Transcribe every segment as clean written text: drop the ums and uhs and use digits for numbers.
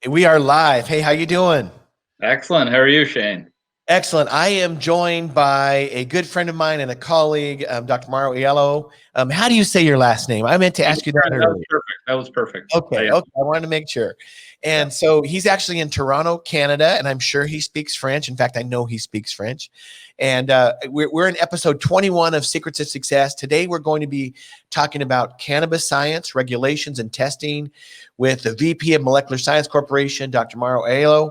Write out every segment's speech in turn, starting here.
We are live. Hey, how you doing? Excellent. How are you, Shane? Excellent. I am joined by a good friend of mine and a colleague, Dr. Mauro Aiello. How do you say your last name? I meant to ask you that earlier. That was perfect. Okay. I wanted to make sure. And so he's actually in Toronto, Canada, and I'm sure he speaks French. In fact, I know he speaks French. And we're in episode 21 of Secrets of Success. Today, we're going to be talking about cannabis science, regulations, and testing with the VP of Molecular Science Corporation, Dr. Mauro Aiello.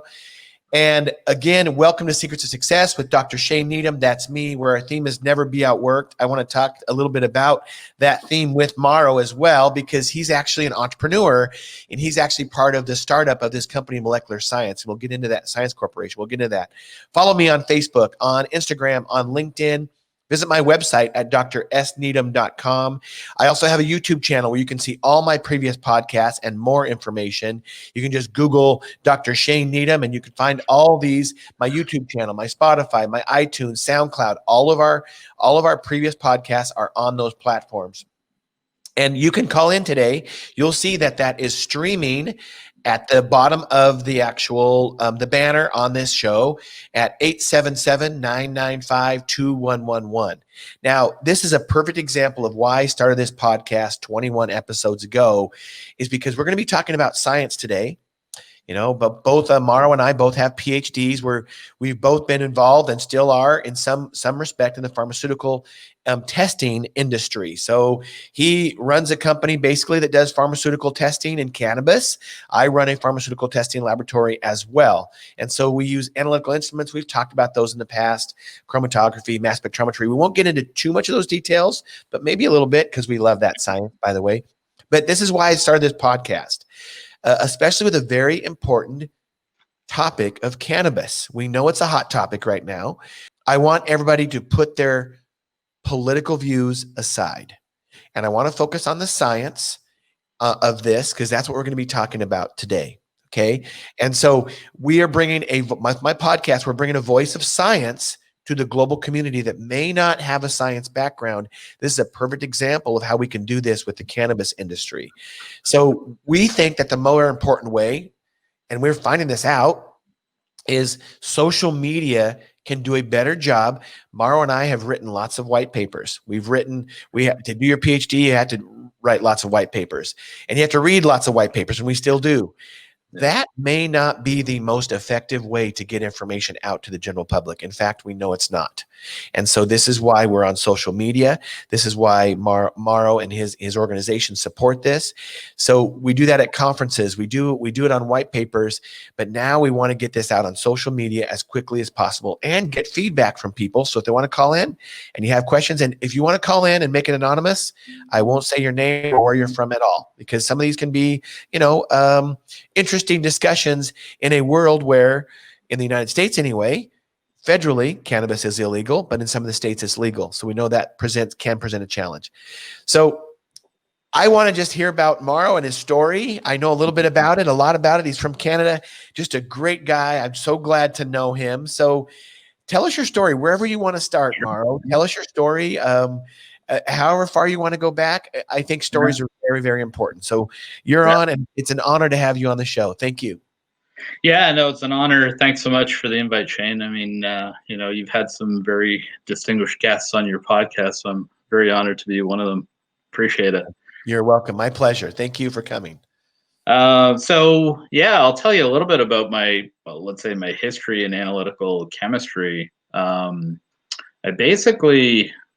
And again, welcome to Secrets of Success with Dr. Shane Needham. That's me, where our theme is never be outworked. I want to talk a little bit about that theme with Mauro as well, because he's actually an entrepreneur and he's actually part of the startup of this company, Molecular Science. And we'll get into that, Science Corporation. We'll get into that. Follow me on Facebook, on Instagram, on LinkedIn. Visit my website at drsneedham.com. I also have a YouTube channel where you can see all my previous podcasts and more information. You can just Google Dr. Shane Needham and you can find all these, my YouTube channel, my Spotify, my iTunes, SoundCloud, all of our previous podcasts are on those platforms. And you can call in today. You'll see that is streaming at the bottom of the actual, the banner on this show at 877-995-2111. Now, this is a perfect example of why I started this podcast 21 episodes ago, is because we're going to be talking about science today. You know, but both Mauro and I both have PhDs where we've both been involved and still are in some respect in the pharmaceutical testing industry. So he runs a company basically that does pharmaceutical testing in cannabis. I run a pharmaceutical testing laboratory as well. And so we use analytical instruments. We've talked about those in the past, chromatography, mass spectrometry. We won't get into too much of those details, but maybe a little bit because we love that science, by the way. But this is why I started this podcast. Especially with a very important topic of cannabis. We know it's a hot topic right now. I want everybody to put their political views aside. And I want to focus on the science of this, because that's what we're going to be talking about today. Okay. And so we are bringing my podcast, we're bringing a voice of science to the global community that may not have a science background. This is a perfect example of how we can do this with the cannabis industry. So we think that the more important way, and we're finding this out, is social media can do a better job. Mauro and I have written lots of white papers. We have to do your PhD, you had to write lots of white papers, and you have to read lots of white papers, and we still do. That may not be the most effective way to get information out to the general public. In fact, we know it's not. And so this is why we're on social media. This is why Mauro and his organization support this. So we do that at conferences. We do it on white papers, but now we want to get this out on social media as quickly as possible and get feedback from people. So if they want to call in and you have questions, and if you want to call in and make it anonymous, I won't say your name or where you're from at all, because some of these can be, interesting discussions in a world where, in the United States anyway, federally, cannabis is illegal, but in some of the states it's legal. So we know that can present a challenge. So I want to just hear about Mauro and his story. I know a little bit about it, a lot about it. He's from Canada, just a great guy. I'm so glad to know him. So tell us your story, wherever you want to start, Mauro. Tell us your story. However far you want to go back. I think stories are very, very important. So you're on, and it's an honor to have you on the show. Thank you. Yeah, no, it's an honor. Thanks so much for the invite, Shane. I mean, you've had some very distinguished guests on your podcast, so I'm very honored to be one of them. Appreciate it. You're welcome. My pleasure. Thank you for coming. I'll tell you a little bit about my history in analytical chemistry.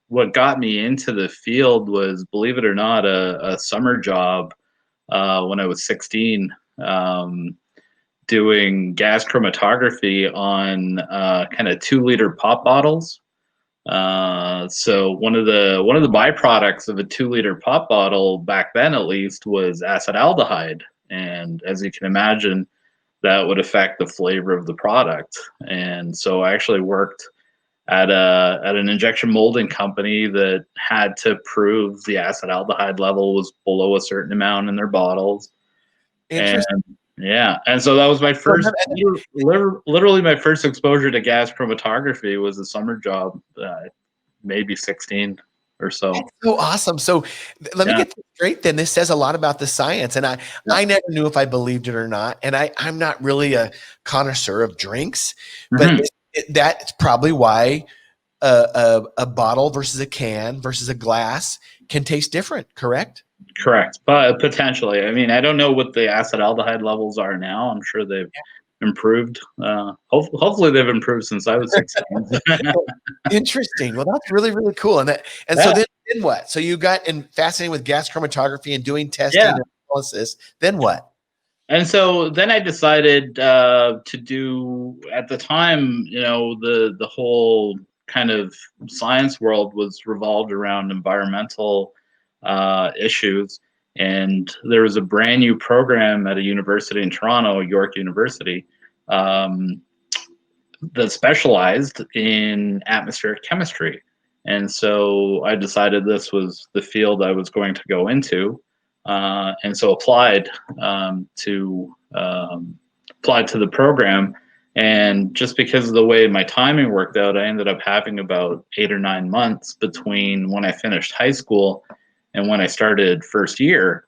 What got me into the field was, believe it or not, a summer job when I was 16, doing gas chromatography on kind of 2-liter pop bottles. So one of the byproducts of a 2-liter pop bottle back then, at least, was acetaldehyde, and as you can imagine, that would affect the flavor of the product. And so I actually worked at an injection molding company that had to prove the acetaldehyde level was below a certain amount in their bottles. Interesting. And so that was my first, literally my first exposure to gas chromatography was a summer job, maybe 16. or so. That's so awesome. So let me Yeah. get this straight then. This says a lot about the science. And Yeah. I never knew if I believed it or not. And I'm not really a connoisseur of drinks, but Hmm. that's probably why a bottle versus a can versus a glass can taste different, correct? Correct. But potentially, I mean, I don't know what the acetaldehyde levels are now. I'm sure they've improved. Hopefully they've improved since I was 16. Interesting. Well, that's really, really cool. And so Yeah. then what? So you got fascinated with gas chromatography and doing testing Yeah. and analysis. Then what? And so then I decided to do, at the time, the whole kind of science world was revolved around environmental issues. And there was a brand new program at a university in Toronto, York University, um, that specialized in atmospheric chemistry. And so I decided this was the field I was going to go into, and so applied to the program. And just because of the way my timing worked out, I ended up having about 8 or 9 months between when I finished high school and when I started first year.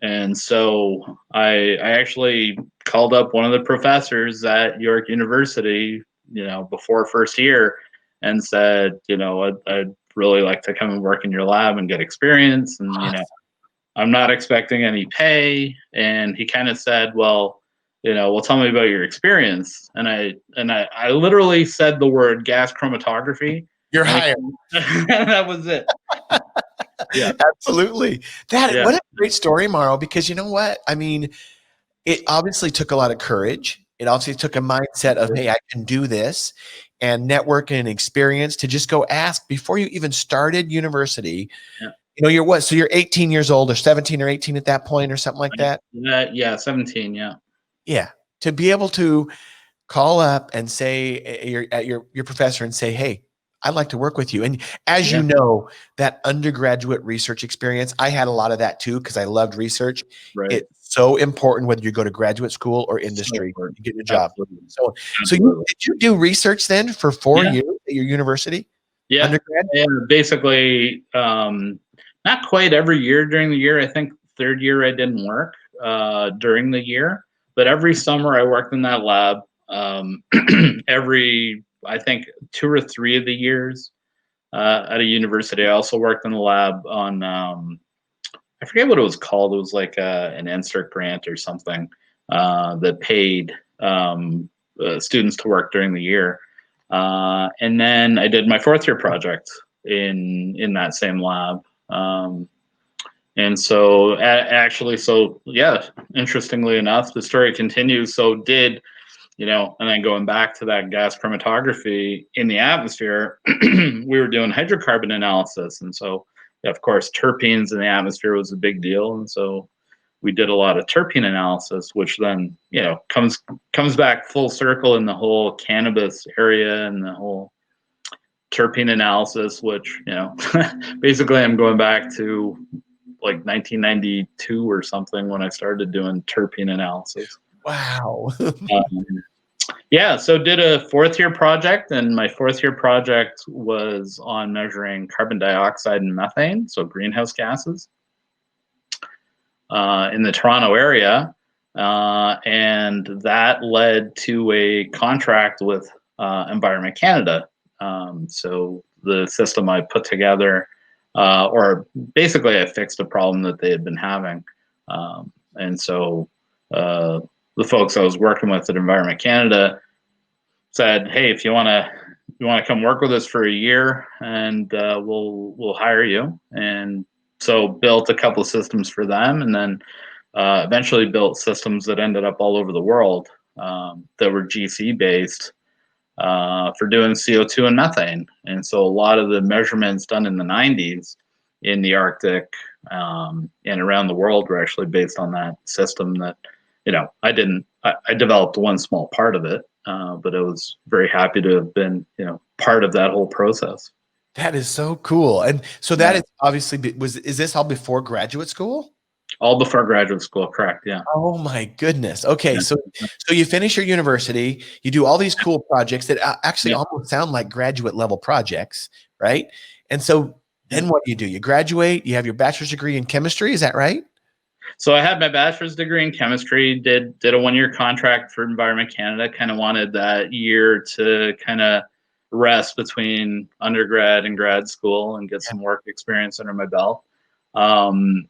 And so I actually called up one of the professors at York University, before first year, and said, I'd really like to come and work in your lab and get experience. And, I'm not expecting any pay. And he kind of said, well, tell me about your experience. And I literally said the word gas chromatography, You're and hired. that was it. Yeah. Absolutely. Yeah. What a great story, Mauro, because you know what? I mean, it obviously took a lot of courage. It obviously took a mindset of, hey, I can do this, and network and experience to just go ask before you even started university. Yeah. You're what? So you're 18 years old or 17 or 18 at that point or something like that? Yeah, 17. Yeah. Yeah. To be able to call up and say your professor and say, hey, I'd like to work with you. And as Yeah. you know, that undergraduate research experience, I had a lot of that too, because I loved research. Right. It's so important whether you go to graduate school or So industry important. to get a job. Absolutely. So Absolutely. did you do research then for 4 years Yeah. at your university, Yeah. undergrad? And basically, not quite every year during the year. I think third year I didn't work during the year, but every summer I worked in that lab. I think 2 or 3 of the years at a university, I also worked in the lab on, I forget what it was called. It was like an NSERC grant or something that paid students to work during the year. And then I did my fourth year project in that same lab. And so actually, so yeah, interestingly enough, the story continues. So and then going back to that gas chromatography in the atmosphere, we were doing hydrocarbon analysis. And so, of course, terpenes in the atmosphere was a big deal. And so we did a lot of terpene analysis, which then, comes back full circle in the whole cannabis area and the whole terpene analysis, which, basically I'm going back to like 1992 or something when I started doing terpene analysis. Wow. Um, yeah, so did a fourth year project, and my fourth year project was on measuring carbon dioxide and methane, so greenhouse gases, in the Toronto area. And that led to a contract with Environment Canada. So the system I put together, or basically I fixed a problem that they had been having. And so the folks I was working with at Environment Canada said, "Hey, if you want to come work with us for a year, and we'll hire you." And so built a couple of systems for them, and then eventually built systems that ended up all over the world, that were GC based, for doing CO2 and methane. And so a lot of the measurements done in the 90s in the Arctic, and around the world were actually based on that system that, I developed one small part of it, but I was very happy to have been, part of that whole process. That is so cool. And so that Yeah. is obviously, is this all before graduate school? All before graduate school, correct? Yeah. Oh my goodness. Okay, Yeah. so you finish your university, you do all these cool projects that actually Yeah. almost sound like graduate level projects, right? And so Then what do? You graduate, you have your bachelor's degree in chemistry. Is that right? So I had my bachelor's degree in chemistry, did a 1-year contract for Environment Canada, kind of wanted that year to kind of rest between undergrad and grad school and get some work experience under my belt. And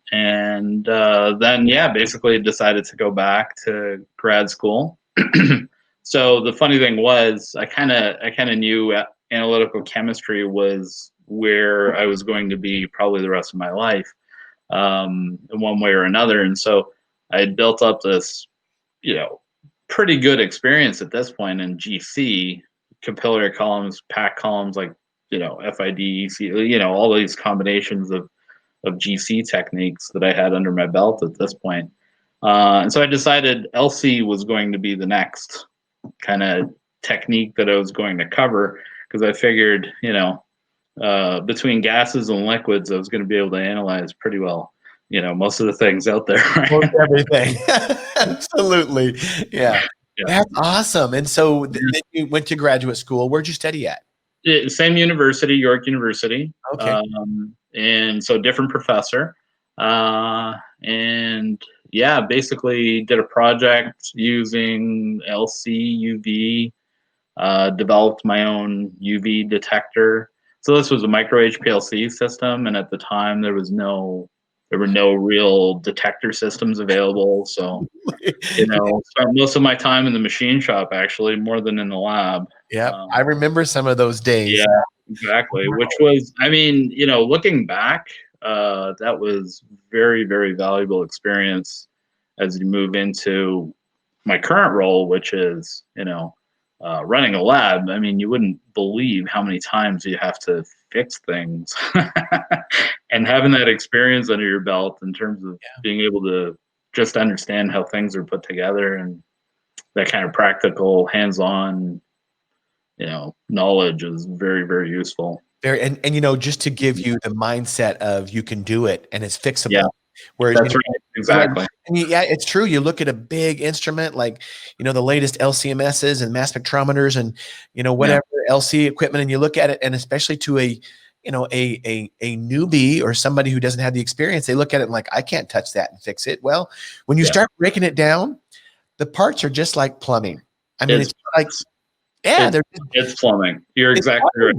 then, yeah, basically decided to go back to grad school. So the funny thing was, I kind of knew analytical chemistry was where I was going to be probably the rest of my life, in one way or another. And so I had built up this, pretty good experience at this point in GC, capillary columns, pack columns, like, FID, EC, all these combinations of GC techniques that I had under my belt at this point. And so I decided LC was going to be the next kind of technique that I was going to cover, because I figured, between gases and liquids, I was going to be able to analyze pretty well, most of the things out there. Right? Most everything. Absolutely. Yeah. Yeah. That's awesome. And so then you went to graduate school. Where'd you study at? Same university, York University. Okay. And so different professor. And yeah, basically did a project using LC, UV, developed my own UV detector. So this was a micro HPLC system, and at the time there were no real detector systems available. So, spent most of my time in the machine shop, actually, more than in the lab. Yeah, I remember some of those days. Yeah, exactly. Which was, looking back, that was very, very valuable experience as you move into my current role, which is, running a lab. I mean, you wouldn't believe how many times you have to fix things. And having that experience under your belt in terms of being able to just understand how things are put together, and that kind of practical, hands-on, knowledge is very, very useful. Very, and just to give you the mindset of you can do it and it's fixable. Yeah. Whereas, that's right. Exactly. Yeah, it's true. You look at a big instrument like, the latest LCMSs and mass spectrometers and, whatever LC equipment, and you look at it, and especially to a newbie or somebody who doesn't have the experience, they look at it and like, I can't touch that and fix it. Well, when you start breaking it down, the parts are just like plumbing. I mean, it's like, it's plumbing. You're exactly right.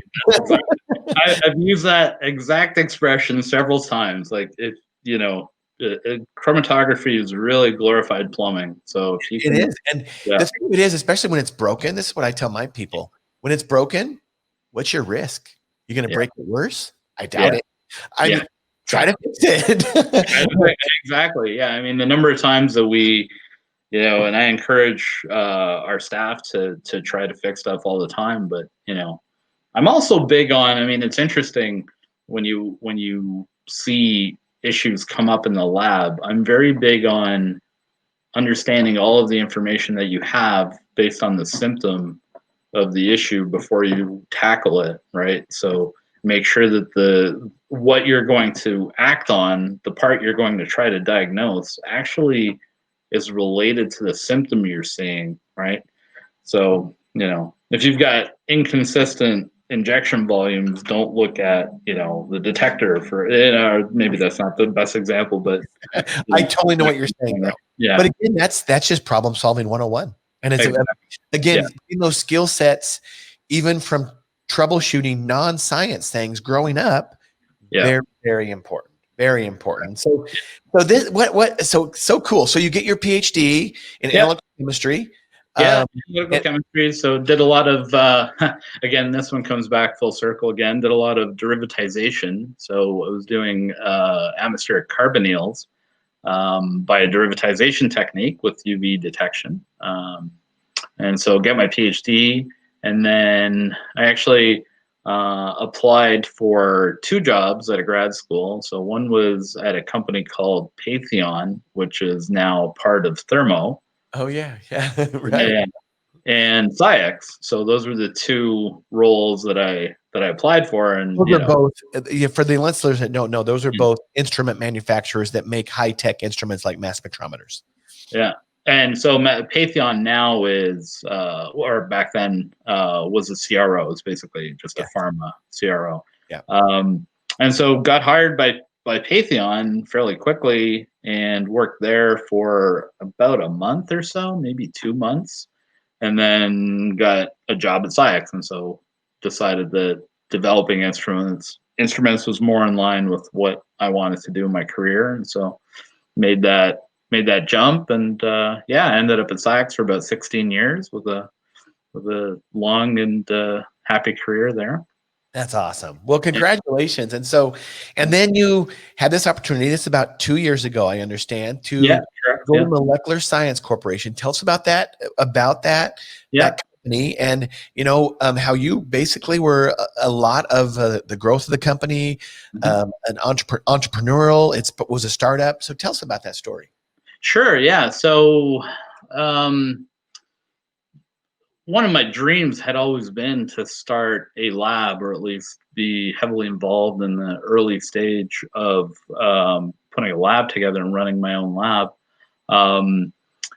I've used that exact expression several times. Like, chromatography is really glorified plumbing. So if you can, it is, and the thing it is, especially when it's broken. This is what I tell my people: when it's broken, what's your risk? You're going to break it worse? I doubt it. I mean, try to fix it. Exactly. Yeah. I mean, the number of times that we, and I encourage our staff to try to fix stuff all the time. But I'm also big on. I mean, it's interesting when you see issues come up in the lab. I'm very big on understanding all of the information that you have based on the symptom of the issue before you tackle it, right? So make sure that what you're going to act on, the part you're going to try to diagnose, actually is related to the symptom you're seeing, right? So, if you've got inconsistent injection volumes, don't look at, the detector for, maybe that's not the best example, but I totally know what you're saying, though. Yeah. But again, that's just problem solving 101. And it's again, those skill sets, even from troubleshooting non-science things growing up, they're very important. Very important. So this so cool. So you get your PhD in analytical chemistry. Analytical chemistry. So did a lot of again, this one comes back full circle again. Did a lot of derivatization. So I was doing atmospheric carbonyls by a derivatization technique with UV detection. And so get my PhD, and then I actually applied for 2 jobs at a grad school. So one was at a company called Patheon, which is now part of Thermo. Oh yeah, right. And SciEx. So those were the 2 roles that I applied for. And those are both, for the listeners that don't know, those are both instrument manufacturers that make high-tech instruments like mass spectrometers. Yeah. And so Patheon now is, or back then was a CRO. It's basically just a pharma CRO. Yeah. And so got hired by Patheon fairly quickly and worked there for about a month or so, maybe 2 months, and then got a job at SciEx, and so decided that developing instruments was more in line with what I wanted to do in my career, and so made that jump, and yeah, I ended up at SciEx for about 16 years with a long and happy career there. That's awesome. Well, Yeah, congratulations. And so, and then you had this opportunity, this is about 2 years ago, I understand, yeah, to correct. go to Yeah, Molecular Science Corporation. Tell us about that yeah. company, and how you basically were a lot of the growth of the company, Mhm. an entrepreneurial. It was a startup. So tell us about that story. Sure. Yeah. So, um, one of my dreams had always been to start a lab, or at least be heavily involved in the early stage of putting a lab together and running my own lab. Um,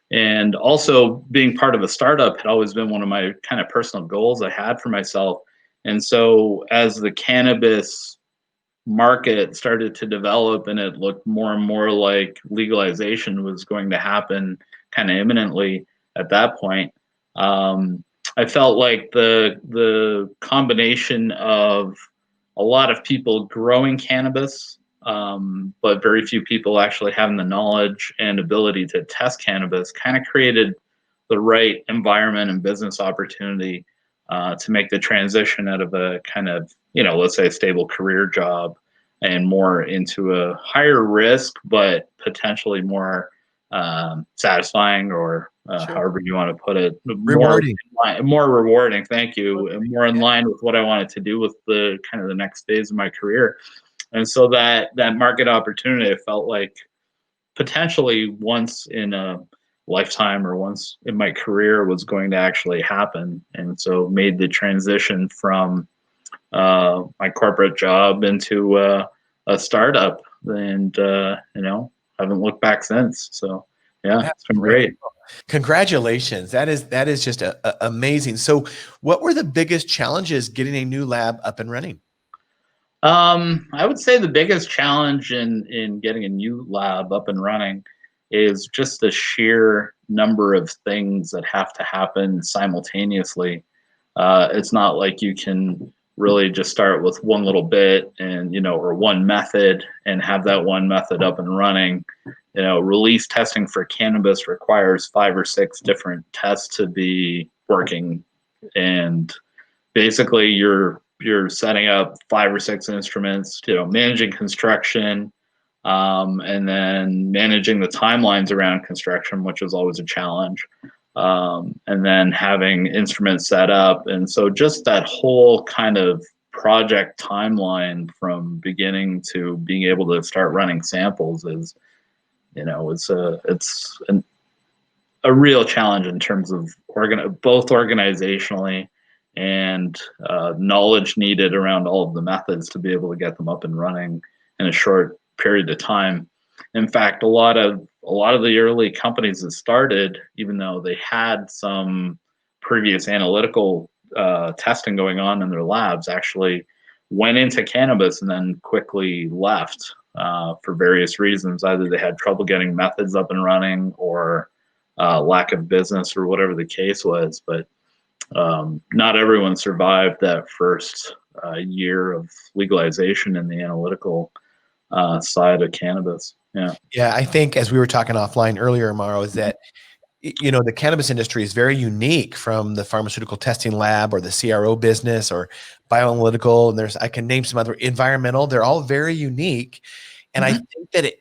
and also being part of a startup had always been one of my kind of personal goals I had for myself. And so, as the cannabis market started to develop and it looked more and more like legalization was going to happen kind of imminently at that point, um, I felt like the combination of a lot of people growing cannabis, but very few people actually having the knowledge and ability to test cannabis, kind of created the right environment and business opportunity to make the transition out of a kind of, let's say, a stable career job and more into a higher risk but potentially more satisfying, or Sure. however you want to put it, Rewarding. more rewarding. Thank you. And more in line with what I wanted to do with the kind of the next phase of my career. And so that market opportunity, I felt like potentially once in a lifetime or once in my career was going to actually happen. And so made the transition from my corporate job into a startup, and haven't looked back since. So yeah, That's it's been great. great. Congratulations. That is just amazing. So, what were the biggest challenges getting a new lab up and running? I would say the biggest challenge in getting a new lab up and running is just the sheer number of things that have to happen simultaneously. It's not like you can really just start with one little bit and or one method and have that one method up and running. Release testing for cannabis requires 5 or 6 different tests to be working, and basically you're setting up 5 or 6 instruments, managing construction, and then managing the timelines around construction, which is always a challenge, and then having instruments set up. And so just that whole kind of project timeline from beginning to being able to start running samples is, it's a real challenge in terms of both organizationally and knowledge needed around all of the methods to be able to get them up and running in a short period of time. In fact, a lot of the early companies that started, even though they had some previous analytical testing going on in their labs, actually went into cannabis and then quickly left for various reasons. Either they had trouble getting methods up and running, or lack of business, or whatever the case was. But not everyone survived that first year of legalization in the analytical side of cannabis. Yeah. Yeah, I think as we were talking offline earlier, Mauro, is that the cannabis industry is very unique from the pharmaceutical testing lab or the CRO business or bioanalytical. And I can name some other environmental. They're all very unique. And I Mhm. think that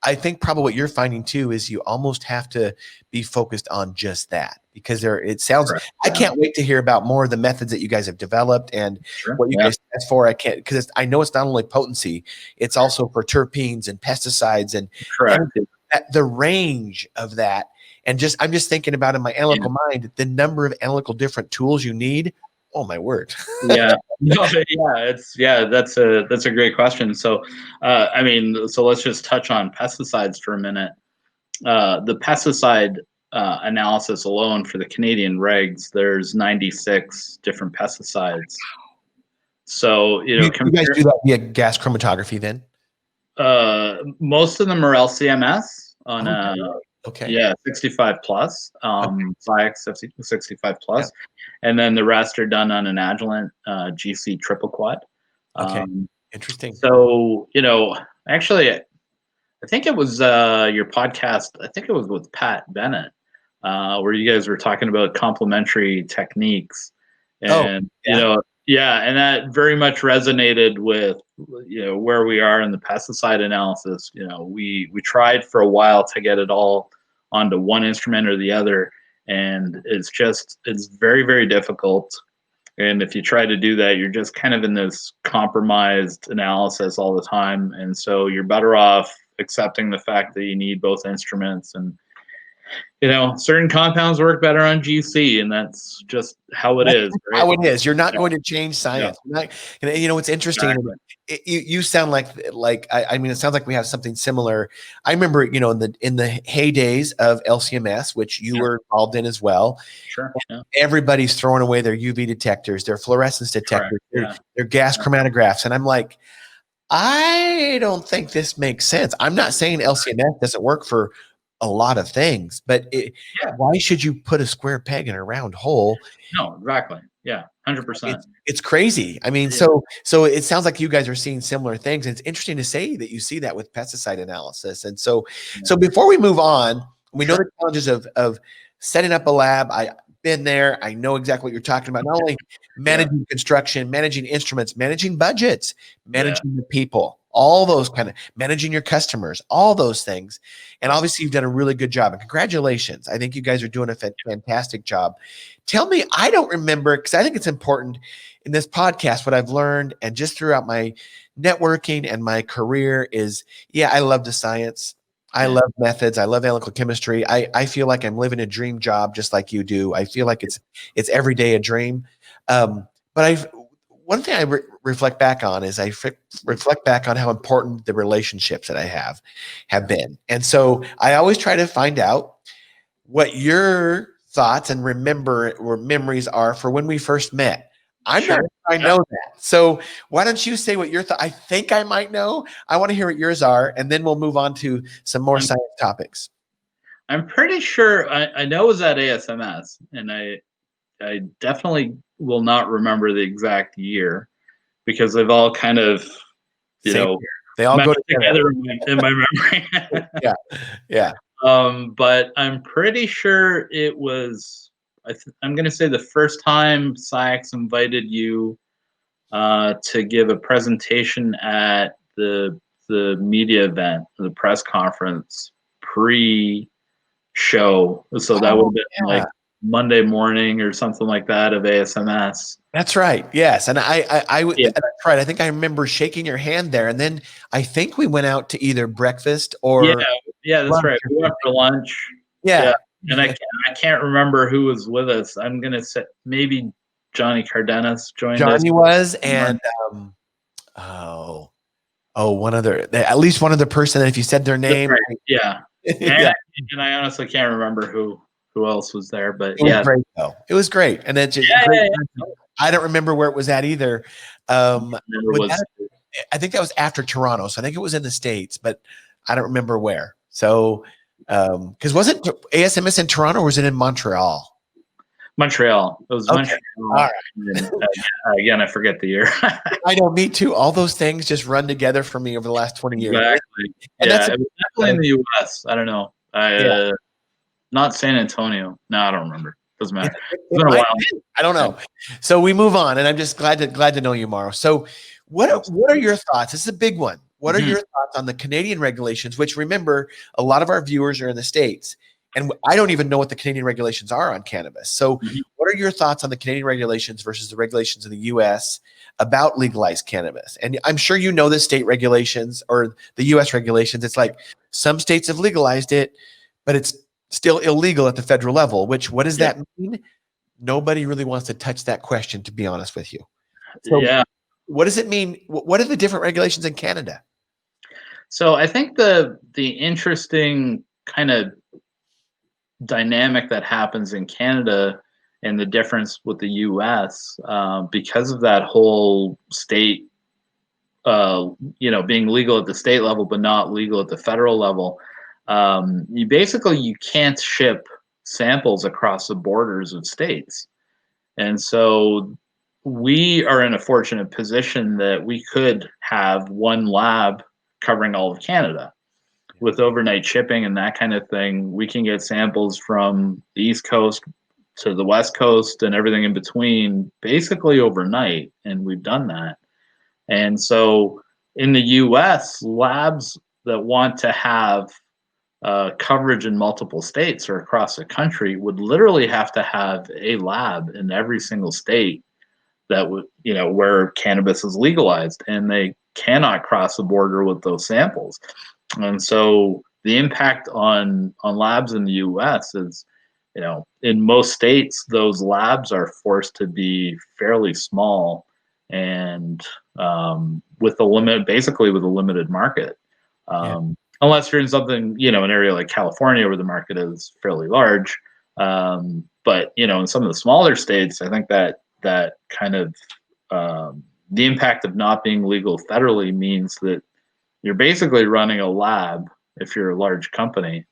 I think probably what you're finding too is you almost have to be focused on just that, because it sounds, Correct. I Yeah. can't wait to hear about more of the methods that you guys have developed and Sure. what you Yeah. guys test for. I can't, because I know it's not only potency, it's also for terpenes and pesticides and Correct. everything. The range of that. And I'm just thinking about in my Yeah. analytical mind, the number of analytical different tools you need. Oh my word. Yeah. No, that's a great question. So, so let's just touch on pesticides for a minute. The pesticide analysis alone for the Canadian regs, there's 96 different pesticides. So, You guys do that via gas chromatography then? most of them are LCMS on Oh, really? Okay. 65 plus, Okay. SciEx 65 Yeah. plus, and then the rest are done on an Agilent GC triple quad. Okay. Um, Interesting. so, actually, I think it was your podcast. I think it was with Pat Bennett, where you guys were talking about complementary techniques, Oh, and yeah. yeah, and that very much resonated with where we are in the pesticide analysis. We tried for a while to get it all onto one instrument or the other, and it's very, very difficult. And if you try to do that, you're just kind of in this compromised analysis all the time. And so you're better off accepting the fact that you need both instruments. And, certain compounds work better on GC, and that's just how it is, right? How it is. You're not Yeah. going to change Yeah. science. You're not, what's interesting. Exactly. You sound like I mean, it sounds like we have something similar. I remember, in the heydays of LCMS, which you were involved in as well. Sure. Yeah. Everybody's throwing away their UV detectors, their fluorescence Correct. detectors, Yeah. their gas chromatographs, and I'm like, I don't think this makes sense. I'm not saying LCMS doesn't work for a lot of things, but Yeah. why should you put a square peg in a round hole? No, exactly. Yeah. 100%. It's crazy. I mean, Yeah. so it sounds like you guys are seeing similar things. And it's interesting to say that you see that with pesticide analysis. And so before we move on, we know the challenges of setting up a lab. I've been there. I know exactly what you're talking about. Not only managing construction, managing instruments, managing budgets, managing the people, all those kind of managing your customers, all those things. And obviously you've done a really good job, and congratulations. I think you guys are doing a fantastic job. Tell me, I don't remember, because I think it's important in this podcast, what I've learned and just throughout my networking and my career is, I love the science. I love methods. I love analytical chemistry. I feel like I'm living a dream job just like you do. I feel like it's every day a dream. But one thing I reflect back on is reflect back on how important the relationships that I have been. And so I always try to find out what your thoughts and memories are for when we first met. I'm not sure I know that. So why don't you say what your thought? I think I might know. I want to hear what yours are, and then we'll move on to some more science topics. I'm pretty sure I know it was at ASMS, and I definitely will not remember the exact year because they've all kind of, they all go together in my memory. Yeah. But I'm pretty sure it was, I'm going to say the first time SciEx invited you to give a presentation at the media event, the press conference pre-show. So that would have been like Monday morning or something like that of ASMS. That's right. Yes. And that's right. I think I remember shaking your hand there. And then I think we went out to either breakfast or that's right. We went for lunch. Yeah. And I can't remember who was with us. I'm gonna say maybe Johnny Cardenas joined us. Johnny was, and one other, at least one other person. If you said their name, right. Yeah. And I honestly can't remember who else was there, but it was great though. It was great, and it's great. I don't remember where it was at either. I think that was after Toronto, so I think it was in the States, but I don't remember where. So, because wasn't ASMS in Toronto, or was it in Montreal? Montreal. It was Montreal. All right. Again, I forget the year. I know, me too. All those things just run together for me over the last 20 years. Exactly. And it was definitely in the U.S. I don't know. Not San Antonio. No, I don't remember. Doesn't matter. It's been a while. I don't know. So we move on, and I'm just glad to know you, Mauro. So what are your thoughts? This is a big one. What are your thoughts on the Canadian regulations, which, remember, a lot of our viewers are in the States, and I don't even know what the Canadian regulations are on cannabis. So what are your thoughts on the Canadian regulations versus the regulations in the U.S. about legalized cannabis? And I'm sure you know the state regulations or the U.S. regulations. It's like some states have legalized it, but it's still illegal at the federal level, what does that mean? Nobody really wants to touch that question, to be honest with you. So what does it mean? What are the different regulations in Canada? So I think the interesting kind of dynamic that happens in Canada And the difference with the U.S. Because of that whole state, being legal at the state level but not legal at the federal level, you can't ship samples across the borders of states. And so we are in a fortunate position that we could have one lab covering all of Canada. With overnight shipping and that kind of thing, we can get samples from the East Coast to the West Coast and everything in between basically overnight. And we've done that. And so in the US, labs that want to have coverage in multiple states or across the country would literally have to have a lab in every single state that would, where cannabis is legalized, and they cannot cross the border with those samples. And so the impact on labs in the US is, in most states, those labs are forced to be fairly small and with basically with a limited market. Unless you're in something, an area like California where the market is fairly large. But, in some of the smaller states, I think that kind of the impact of not being legal federally means that you're basically running a lab if you're a large company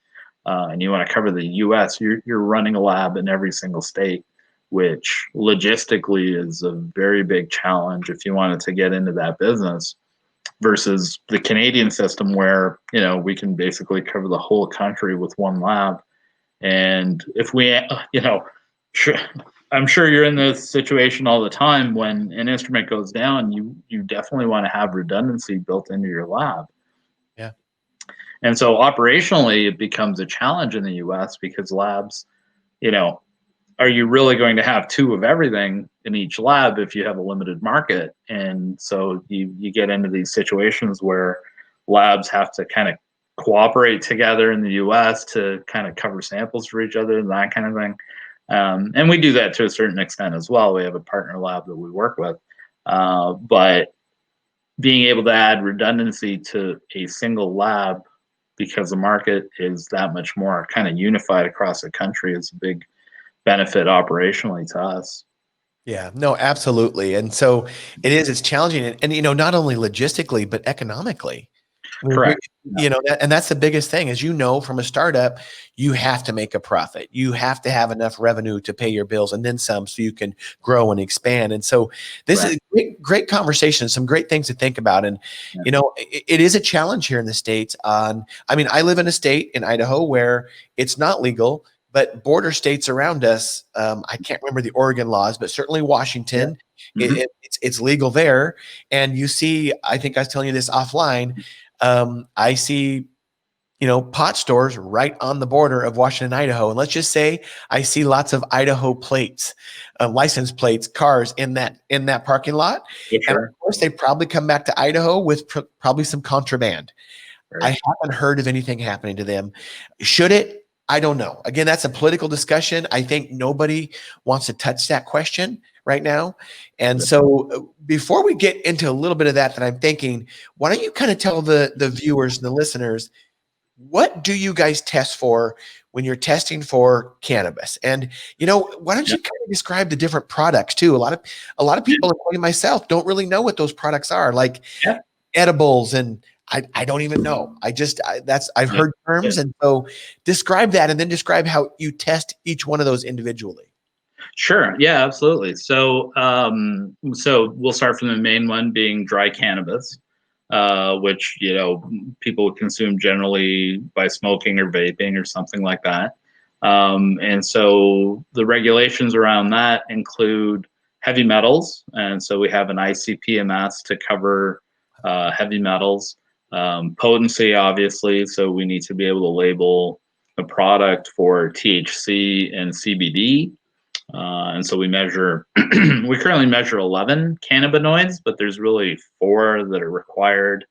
and you want to cover the US, you're running a lab in every single state, which logistically is a very big challenge if you wanted to get into that business versus the Canadian system where, we can basically cover the whole country with one lab. And if we, sure, I'm sure you're in this situation all the time when an instrument goes down, you definitely want to have redundancy built into your lab. Yeah. And so operationally, it becomes a challenge in the US because labs, are you really going to have two of everything in each lab if you have a limited market? And so you get into these situations where labs have to kind of cooperate together in the US to kind of cover samples for each other and that kind of thing. And we do that to a certain extent as well. We have a partner lab that we work with. But being able to add redundancy to a single lab because the market is that much more kind of unified across the country is a big benefit operationally to us. Yeah, no, absolutely. And so it's challenging. And not only logistically, but economically. I mean, Correct. and that's the biggest thing is, from a startup, you have to make a profit. You have to have enough revenue to pay your bills and then some so you can grow and expand. And so this is a great conversation, some great things to think about. And, it is a challenge here in the States I live in a state in Idaho where it's not legal, but border states around us, I can't remember the Oregon laws, but certainly Washington, it's legal there. And you see, I think I was telling you this offline, I see, pot stores right on the border of Washington, Idaho. And let's just say I see lots of Idaho plates, license plates, cars in that parking lot. Sure. And of course, they probably come back to Idaho with probably some contraband. Right. I haven't heard of anything happening to them. Should it? I don't know. Again, that's a political discussion. I think nobody wants to touch that question right now. And so before we get into a little bit of that I'm thinking, why don't you kind of tell the viewers and the listeners, what do you guys test for when you're testing for cannabis? And, why don't you kind of describe the different products too? A lot of people, including myself, don't really know what those products are, like edibles, and I don't even know. I've heard terms. And so describe that, and then describe how you test each one of those individually. Sure. Yeah, absolutely. So, so we'll start from the main one being dry cannabis, which, people would consume generally by smoking or vaping or something like that. And so the regulations around that include heavy metals. And so we have an ICP-MS to cover heavy metals. Potency, obviously, so we need to be able to label a product for THC and CBD. And so we currently measure 11 cannabinoids, but there's really 4 that are required,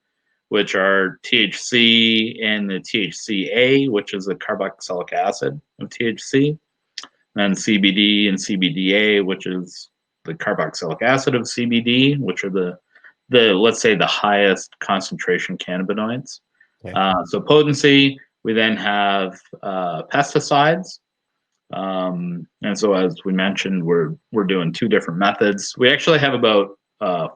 which are THC and the THCA, which is the carboxylic acid of THC, and CBD and CBDA, which is the carboxylic acid of CBD, which are the let's say the highest concentration cannabinoids. So potency, we then have pesticides. And so, as we mentioned, we're doing 2 different methods. We actually have about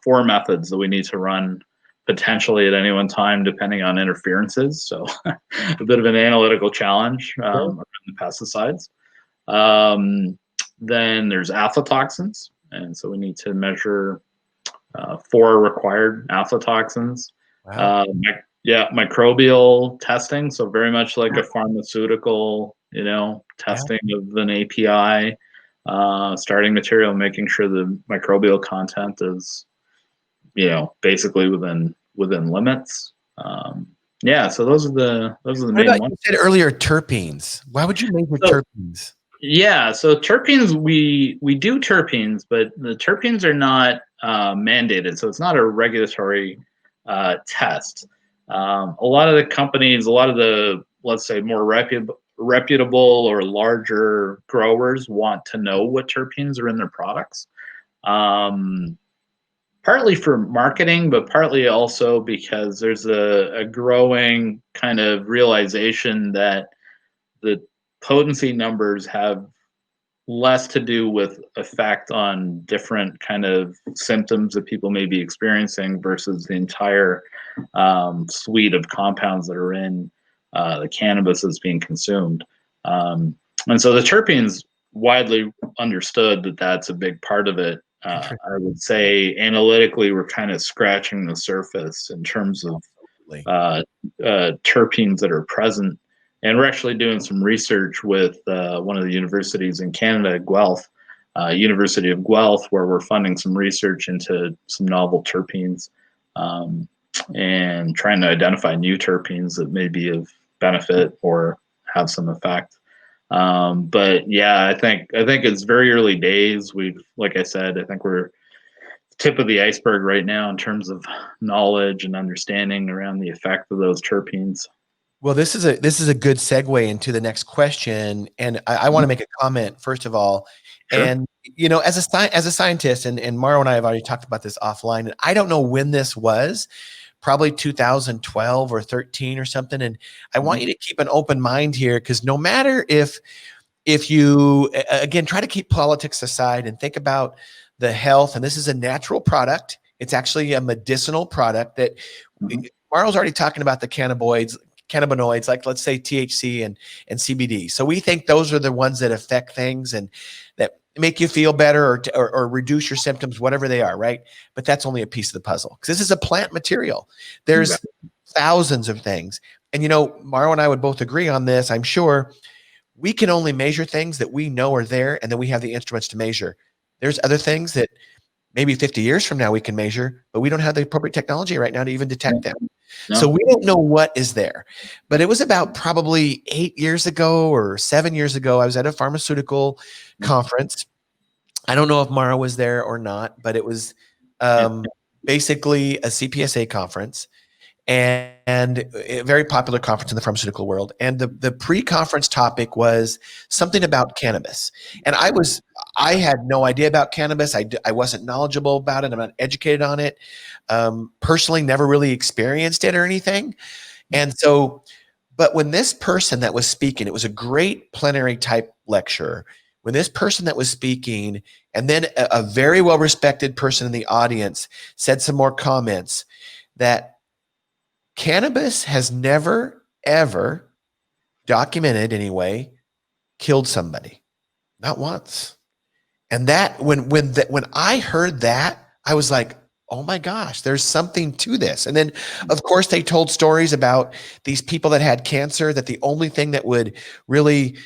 4 methods that we need to run potentially at any one time, depending on interferences. So, a bit of an analytical challenge around the pesticides. Then there's aflatoxins, and so we need to measure 4 required aflatoxins. Wow. Microbial testing, so very much like a pharmaceutical, Yeah. testing of an API, starting material, making sure the microbial content is, basically within limits. So those are the What main about ones. you said earlier terpenes? Why would you measure So terpenes? yeah, so terpenes, we do terpenes, but the terpenes are not mandated, so it's not a regulatory test. A lot of the companies, a lot of the, let's say, more reputable or larger growers want to know what terpenes are in their products. Um, Partly for marketing, but partly also because there's a growing kind of realization that the potency numbers have less to do with effect on different kind of symptoms that people may be experiencing versus the entire suite of compounds that are in the cannabis that's being consumed. And so the terpenes, widely understood that that's a big part of it. I would say analytically, we're kind of scratching the surface in terms of Absolutely. terpenes that are present. And we're actually doing some research with one of the universities in Canada, Guelph, University of Guelph, where we're funding some research into some novel terpenes, and trying to identify new terpenes that may be of benefit or have some effect. But yeah, I think it's very early days. Like I said, I think we're tip of the iceberg right now in terms of knowledge and understanding around the effect of those terpenes. Well, this is a good segue into the next question, and I want to make a comment first of all. Sure. And as a scientist, and Mauro and I have already talked about this offline, and I don't know when this was, probably 2012 or 13 or something. And I want you to keep an open mind here, because no matter if you again try to keep politics aside and think about the health, and this is a natural product. It's actually a medicinal product that Mauro's already talking about the cannabinoids, like let's say THC and CBD. So we think those are the ones that affect things and that make you feel better or reduce your symptoms, whatever they are, right? But that's only a piece of the puzzle, because this is a plant material. There's thousands of things. And Mauro and I would both agree on this, I'm sure. We can only measure things that we know are there, and then we have the instruments to measure. There's other things that maybe 50 years from now we can measure, but we don't have the appropriate technology right now to even detect them. No. So we don't know what is there. But it was about probably 8 years ago or 7 years ago, I was at a pharmaceutical conference. I don't know if Mara was there or not, but it was basically a CPSA conference, and a very popular conference in the pharmaceutical world. And the pre-conference topic was something about cannabis. And I had no idea about cannabis. I wasn't knowledgeable about it. I'm not educated on it. Personally, never really experienced it or anything. And so, but when this person that was speaking, it was a great plenary type lecture. When this person that was speaking, and then a very well-respected person in the audience said some more comments, that cannabis has never, ever, documented anyway, killed somebody. Not once. And that when I heard that, I was like, oh my gosh, there's something to this. And then, of course, they told stories about these people that had cancer, that the only thing that would really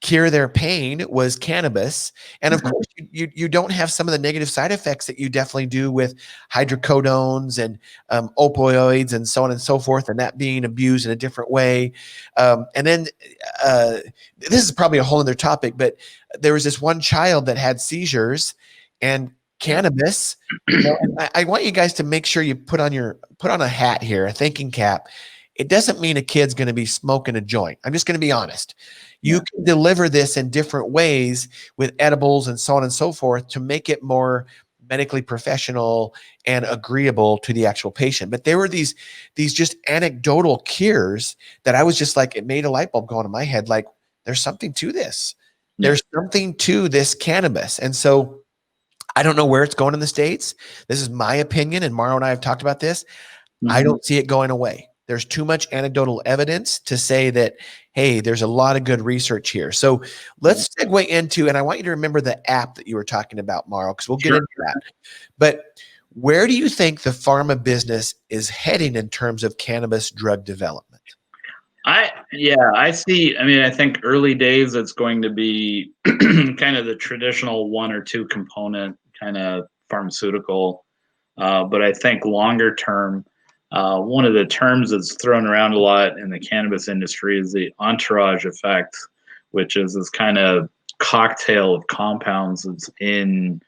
cure their pain was cannabis. And of course, you don't have some of the negative side effects that you definitely do with hydrocodones and opioids and so on and so forth, and that being abused in a different way. And then this is probably a whole other topic, but there was this one child that had seizures, and cannabis. I want you guys to make sure you put on a hat here, a thinking cap. It doesn't mean a kid's going to be smoking a joint. I'm just going to be honest. You can deliver this in different ways with edibles and so on and so forth to make it more medically professional and agreeable to the actual patient. But there were these just anecdotal cures that I was just like, it made a light bulb go on in my head. Like, there's something to this. Yeah. There's something to this cannabis. And so I don't know where it's going in the States. This is my opinion, and Mauro and I have talked about this. I don't see it going away. There's too much anecdotal evidence to say that, hey, there's a lot of good research here. So let's segue into, and I want you to remember the app that you were talking about, Mauro, because we'll get into that. But where do you think the pharma business is heading in terms of cannabis drug development? I see. I mean, I think early days it's going to be kind of the traditional one or two component kind of pharmaceutical. But I think longer term, one of the terms that's thrown around a lot in the cannabis industry is the entourage effect, which is this kind of cocktail of compounds that's in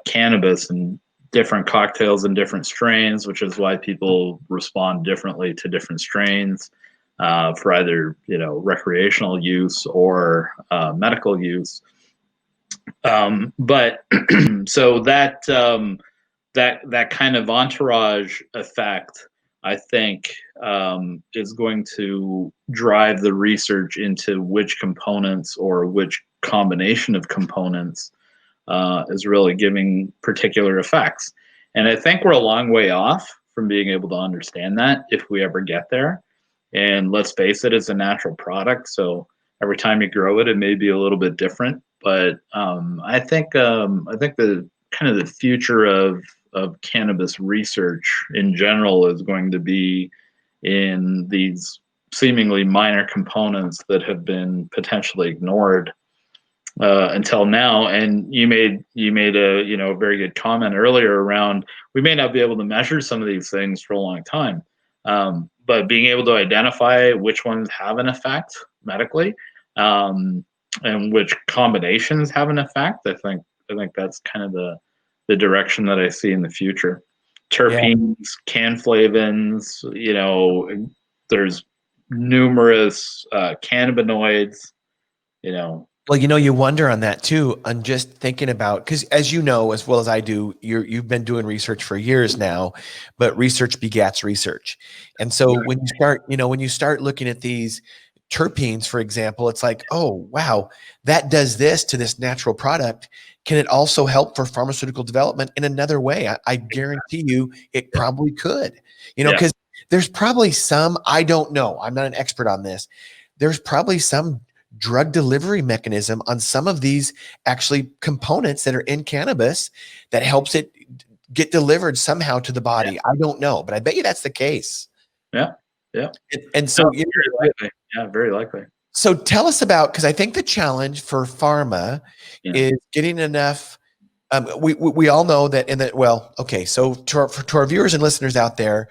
cannabis and different cocktails and different strains, which is why people respond differently to different strains for either recreational use or medical use. But so that kind of entourage effect, I think, is going to drive the research into which components or which combination of components is really giving particular effects. And I think we're a long way off from being able to understand that if we ever get there. And let's face it, it's a natural product, so every time you grow it, it may be a little bit different. But I think the kind of the future of cannabis research in general is going to be in these seemingly minor components that have been potentially ignored until now. And you made a very good comment earlier around we may not be able to measure some of these things for a long time, but being able to identify which ones have an effect medically and which combinations have an effect, I think that's kind of the direction that I see in the future. Terpenes, canflavins, there's numerous cannabinoids, Well, you wonder on that too, on just thinking about, because as you know, as well as I do, you've been doing research for years now, but research begats research. And so when you start looking at these terpenes, for example, it's like, oh, wow, that does this to this natural product. Can it also help for pharmaceutical development in another way? I guarantee you it probably could, because there's probably some, I don't know, I'm not an expert on this. There's probably some drug delivery mechanism on some of these actually components that are in cannabis that helps it get delivered somehow to the body. I don't know, but I bet you that's the case. Yeah. And so, very likely. Yeah, very likely. So tell us about, because I think the challenge for pharma is getting enough. We all know that so to our viewers and listeners out there,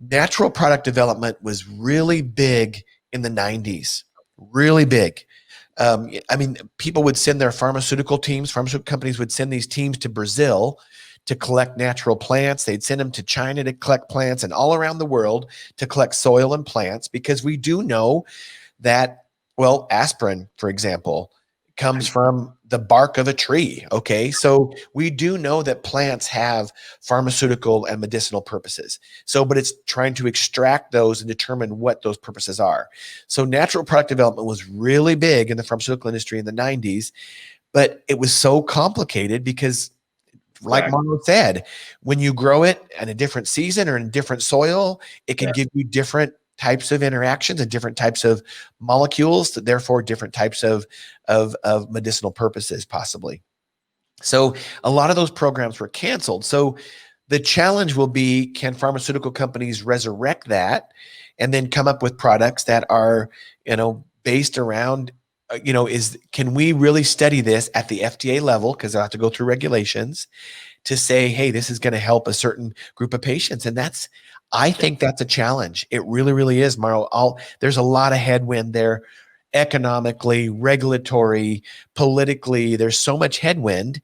natural product development was really big in the 90s, really big. I mean, people would send their pharmaceutical companies would send these teams to Brazil to collect natural plants. They'd send them to China to collect plants and all around the world to collect soil and plants, because we do know that, aspirin, for example, comes from the bark of a tree. Okay. So we do know that plants have pharmaceutical and medicinal purposes. But it's trying to extract those and determine what those purposes are. So natural product development was really big in the pharmaceutical industry in the 90s, but it was so complicated because, like Mauro said, when you grow it in a different season or in different soil, it can give you different types of interactions and different types of molecules, therefore different types of medicinal purposes possibly. So a lot of those programs were canceled. So the challenge will be, can pharmaceutical companies resurrect that and then come up with products that are, based around, can we really study this at the FDA level? Because they'll have to go through regulations to say, hey, this is going to help a certain group of patients. And I think that's a challenge. It really, really is, Mauro. There's a lot of headwind there, economically, regulatory, politically. There's so much headwind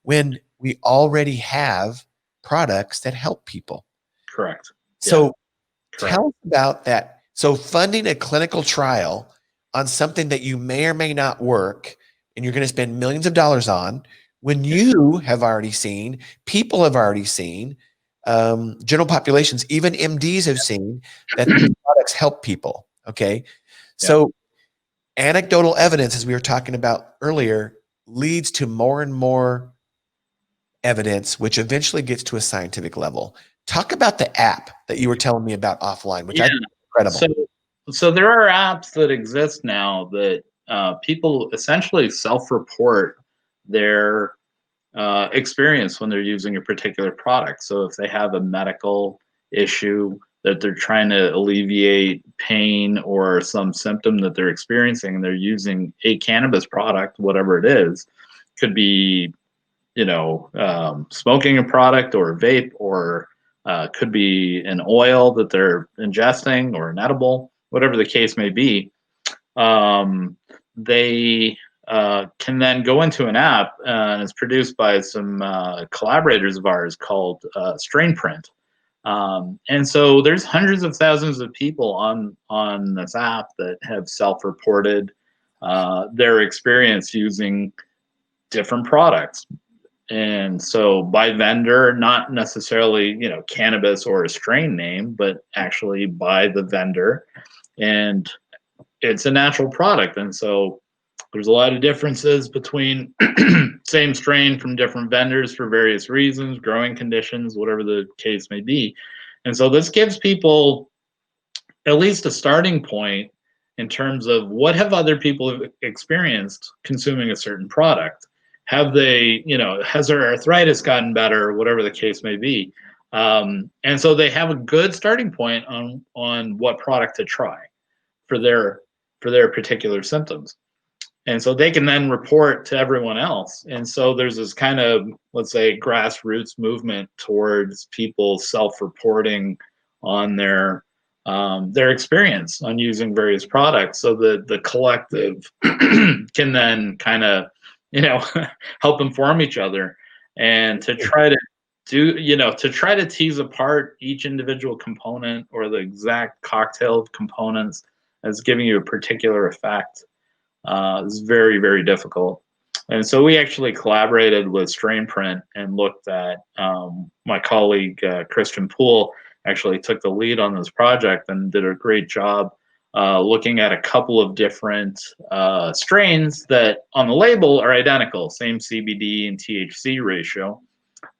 when we already have products that help people. Correct. So tell us about that. So funding a clinical trial on something that you may or may not work, and you're going to spend millions of dollars on, when you have already seen, people have already seen, general populations, even MDs have seen that these products help people. Okay. So anecdotal evidence, as we were talking about earlier, leads to more and more evidence, which eventually gets to a scientific level. Talk about the app that you were telling me about offline, which I Yeah. think is incredible. So there are apps that exist now that people essentially self-report their experience when they're using a particular product. So if they have a medical issue that they're trying to alleviate pain or some symptom that they're experiencing, and they're using a cannabis product, whatever it is, could be smoking a product or a vape, or could be an oil that they're ingesting or an edible, whatever the case may be. They can then go into an app, and it's produced by some collaborators of ours called Strain Print. And so there's hundreds of thousands of people on this app that have self-reported their experience using different products. And so by vendor, not necessarily, cannabis or a strain name, but actually by the vendor. And it's a natural product. And so there's a lot of differences between same strain from different vendors for various reasons, growing conditions, whatever the case may be. And so this gives people at least a starting point in terms of what have other people experienced consuming a certain product. Have they, has their arthritis gotten better, whatever the case may be. And so they have a good starting point on what product to try for their particular symptoms. And so they can then report to everyone else. And so there's this kind of, let's say, grassroots movement towards people self-reporting on their experience on using various products, so that the collective can then kind of, help inform each other, and to try to tease apart each individual component or the exact cocktail of components that's giving you a particular effect is very, very difficult. And so we actually collaborated with Strain Print and looked at, my colleague Christian Poole actually took the lead on this project and did a great job looking at a couple of different strains that on the label are identical, same CBD and THC ratio,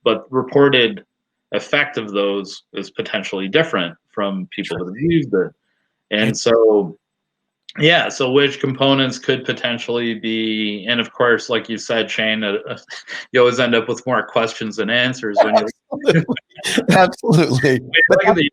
but reported effect of those is potentially different from people that have used it. And so yeah, so which components could potentially be, and of course, like you said, Shane, you always end up with more questions than answers when you Absolutely. But look at the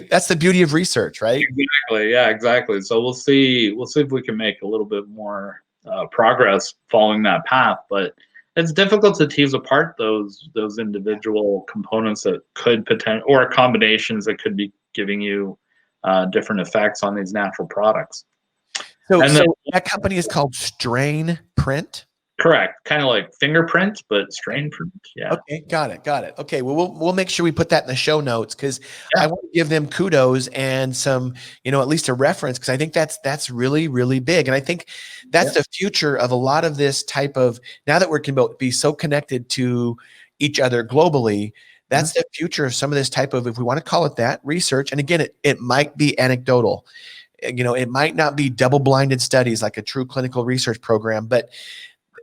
that's the beauty of research, right? exactly, yeah, exactly. So we'll see if we can make a little bit more progress following that path, but it's difficult to tease apart those individual components that could or combinations that could be giving you different effects on these natural products. So that company is called Strain Print? Correct. Kind of like fingerprint, but strain print. Yeah. Okay, got it. Okay, well, we'll make sure we put that in the show notes, because I want to give them kudos and some, at least a reference, because I think that's really, really big. And I think that's the future of a lot of this type of, now that we can be so connected to each other globally, that's the future of some of this type of, if we want to call it that, research. And again, it might be anecdotal. It might not be double-blinded studies like a true clinical research program, but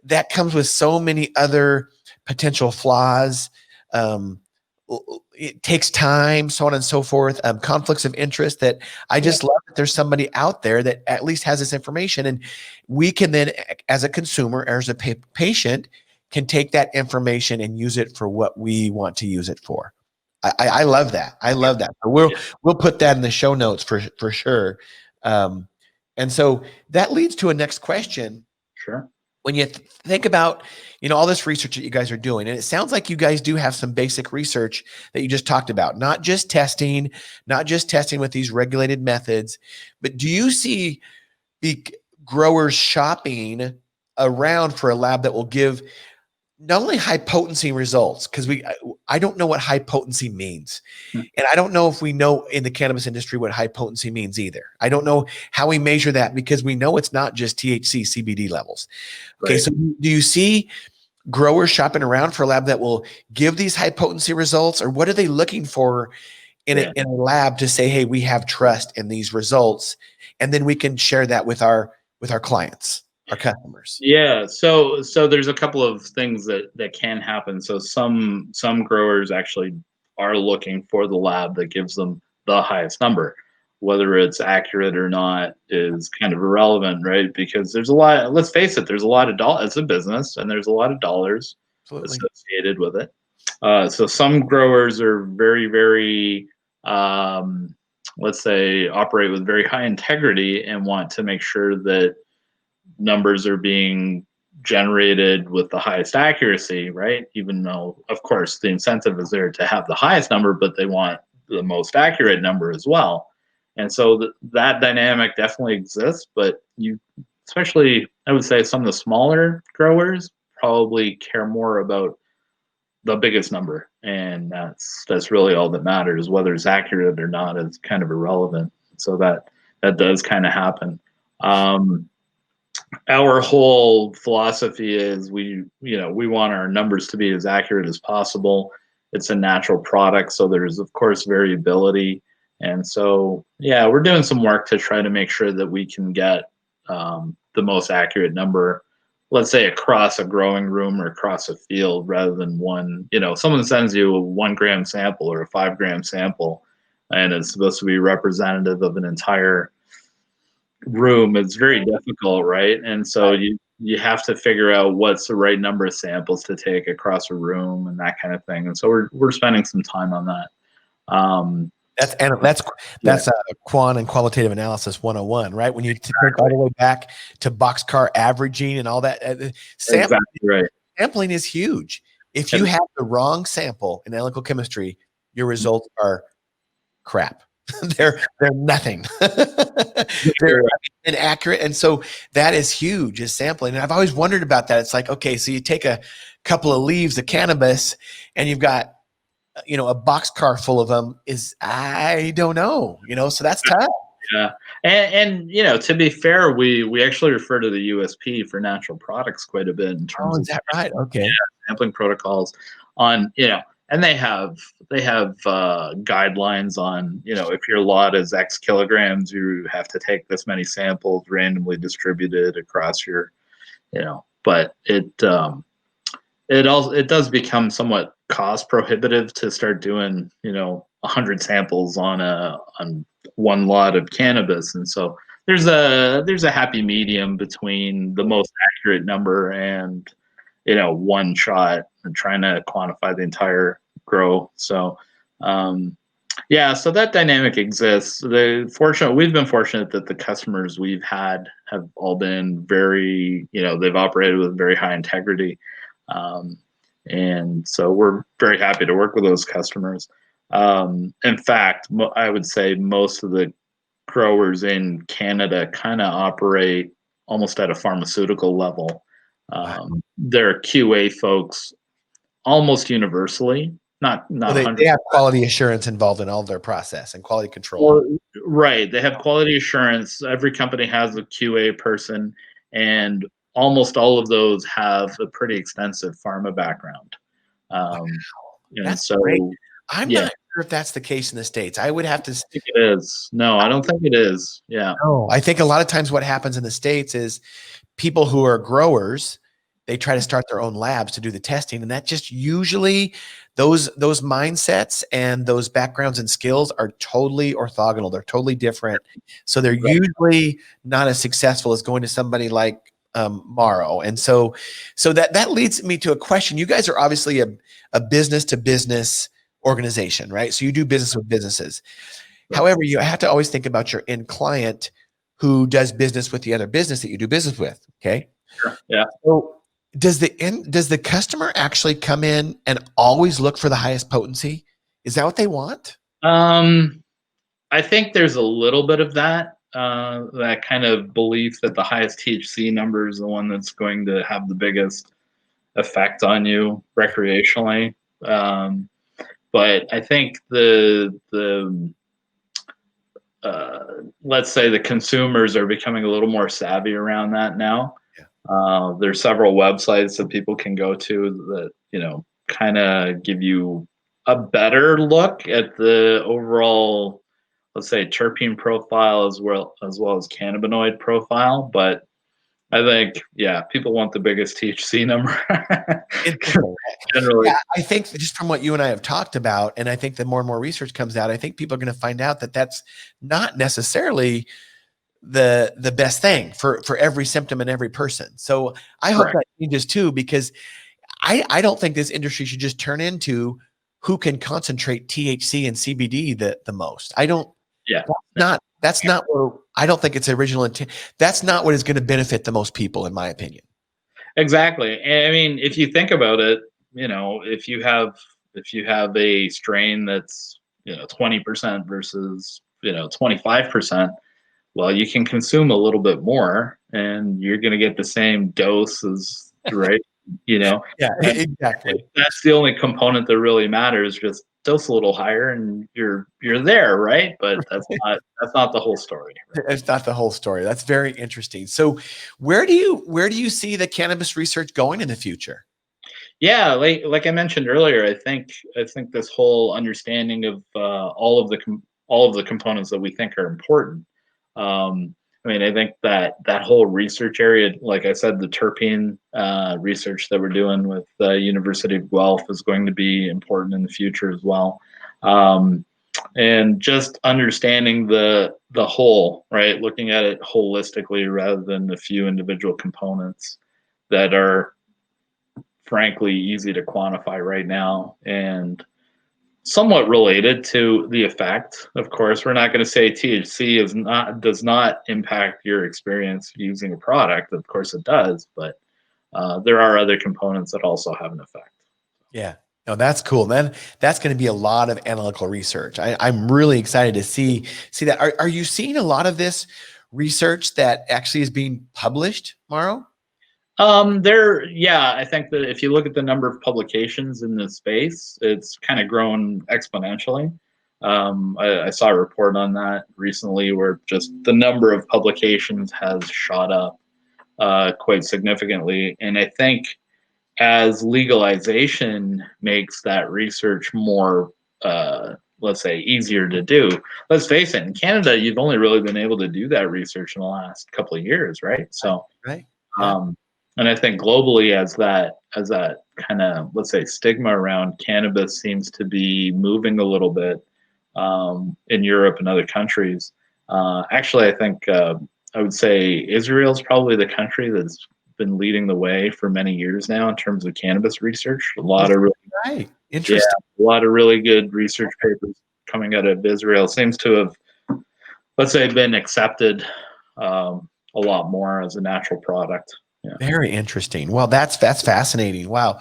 that comes with so many other potential flaws. It takes time, so on and so forth, conflicts of interest, that I just love that there's somebody out there that at least has this information. And we can then, as a consumer or as a patient, can take that information and use it for what we want to use it for. I love that. I love that. We'll put that in the show notes for sure. And so that leads to a next question. Sure. When you think about, all this research that you guys are doing, and it sounds like you guys do have some basic research that you just talked about, not just testing with these regulated methods, but do you see the growers shopping around for a lab that will give not only high potency results, because I don't know what high potency means. And I don't know if we know in the cannabis industry what high potency means either. I don't know how we measure that, because we know it's not just THC, CBD levels. Okay, so do you see growers shopping around for a lab that will give these high potency results, or what are they looking for in a lab to say, hey, we have trust in these results, and then we can share that with our with our clients, our customers? Yeah, so there's a couple of things that can happen. So some growers actually are looking for the lab that gives them the highest number. Whether it's accurate or not is kind of irrelevant, right? Because there's a lot. Let's face it, there's a lot of dollars. It's a business, and there's a lot of dollars Absolutely. associated with it. So some growers are very, very, let's say, operate with very high integrity and want to make sure that numbers are being generated with the highest accuracy, right? Even though, of course, the incentive is there to have the highest number, but they want the most accurate number as well. And so that dynamic definitely exists, but you, especially, I would say some of the smaller growers probably care more about the biggest number, and that's really all that matters. Whether it's accurate or not is kind of irrelevant. So that does kind of happen. Our whole philosophy is we want our numbers to be as accurate as possible. It's a natural product, so there's of course variability, and so yeah, we're doing some work to try to make sure that we can get the most accurate number, let's say across a growing room or across a field, rather than one. Someone sends you a 1 gram sample or a 5 gram sample, and it's supposed to be representative of an entire room. It's very difficult, right? And so you have to figure out what's the right number of samples to take across a room and that kind of thing. And so we're spending some time on that. That's a quant and qualitative analysis 101, right? When you think all the way back to boxcar averaging and all that, Exactly right. sampling is huge. If you have the wrong sample in analytical chemistry, your results are crap. they're nothing. They're inaccurate. And so that is huge, is sampling. And I've always wondered about that. It's like, okay, so you take a couple of leaves of cannabis and you've got, a boxcar full of them. I don't know, so that's tough. Yeah. And to be fair, we actually refer to the USP for natural products quite a bit in terms is that right? Okay. sampling protocols on, and they have guidelines on, if your lot is X kilograms, you have to take this many samples randomly distributed across your, but it does become somewhat cost prohibitive to start doing 100 samples on one lot of cannabis, and so there's a happy medium between the most accurate number and one shot and trying to quantify the entire grow. So yeah, so that dynamic exists. We've been fortunate that the customers we've had have all been very, they've operated with very high integrity. And so we're very happy to work with those customers. In fact, I would say most of the growers in Canada kind of operate almost at a pharmaceutical level. They're QA folks almost universally, not Well, 100%. they have quality assurance involved in all of their process and quality control. Well, right. They have quality assurance. Every company has a QA person, and almost all of those have a pretty extensive pharma background. Wow. And That's so, great. I'm yeah, not sure if that's the case in the States. I would have to. I think it is. No, I don't think it is. Yeah. No, I think a lot of times what happens in the States is people who are growers, they try to start their own labs to do the testing. And that just usually those mindsets and those backgrounds and skills are totally orthogonal. They're totally different. So they're usually not as successful as going to somebody like Mauro. And so that leads me to a question. You guys are obviously a business to business organization, right? So you do business with businesses. Right. However, you have to always think about your end client who does business with the other business that you do business with. Okay. Sure. Yeah. So does the customer actually come in and always look for the highest potency? Is that what they want? I think there's a little bit of that kind of belief that the highest THC number is the one that's going to have the biggest effect on you recreationally. But I think the let's say the consumers are becoming a little more savvy around that now. Yeah. There's several websites that people can go to that kind of give you a better look at the overall, let's say, terpene profile as well as cannabinoid profile. But I think, yeah, people want the biggest THC number. Generally. Yeah, I think just from what you and I have talked about, and I think the more and more research comes out, I think people are going to find out that that's not necessarily the best thing for every symptom in every person. So I hope Correct. that changes too, because I don't think this industry should just turn into who can concentrate THC and CBD the most. I don't. Yeah. That's not what I don't think it's original intent. That's not what is going to benefit the most people, in my opinion. Exactly. And I mean, if you think about it, if you have a strain that's 20% versus 25%, well, you can consume a little bit more, and you're going to get the same dose as right. Yeah, And exactly. that's the only component that really matters. Just dose a little higher, and you're there, right? But that's not the whole story. Right? It's not the whole story. That's very interesting. So, where do you see the cannabis research going in the future? Yeah, like I mentioned earlier, I think this whole understanding of all of the components that we think are important. I mean, I think that whole research area, like I said, the terpene research that we're doing with the University of Guelph is going to be important in the future as well. Um, and just understanding the whole, right? Looking at it holistically rather than a few individual components that are frankly easy to quantify right now and somewhat related to the effect. Of course, we're not going to say THC does not impact your experience using a product. Of course, it does, but there are other components that also have an effect. Yeah. No, that's cool. Then that's going to be a lot of analytical research. I'm really excited to see that. Are you seeing a lot of this research that actually is being published, Mauro? Yeah, I think that if you look at the number of publications in this space, it's kind of grown exponentially. I saw a report on that recently where just the number of publications has shot up quite significantly. And I think as legalization makes that research more, let's say, easier to do, let's face it, in Canada, you've only really been able to do that research in the last couple of years, right? So, Right. Yeah. um, and I think globally, as that kind of, let's say, stigma around cannabis seems to be moving a little bit in Europe and other countries. Actually, I think I would say Israel is probably the country that's been leading the way for many years now in terms of cannabis research. Is right. Yeah, Interesting. a lot of really good research papers coming out of Israel. Seems to have, let's say, been accepted a lot more as a natural product. Yeah. Very interesting. Well, that's fascinating. Wow.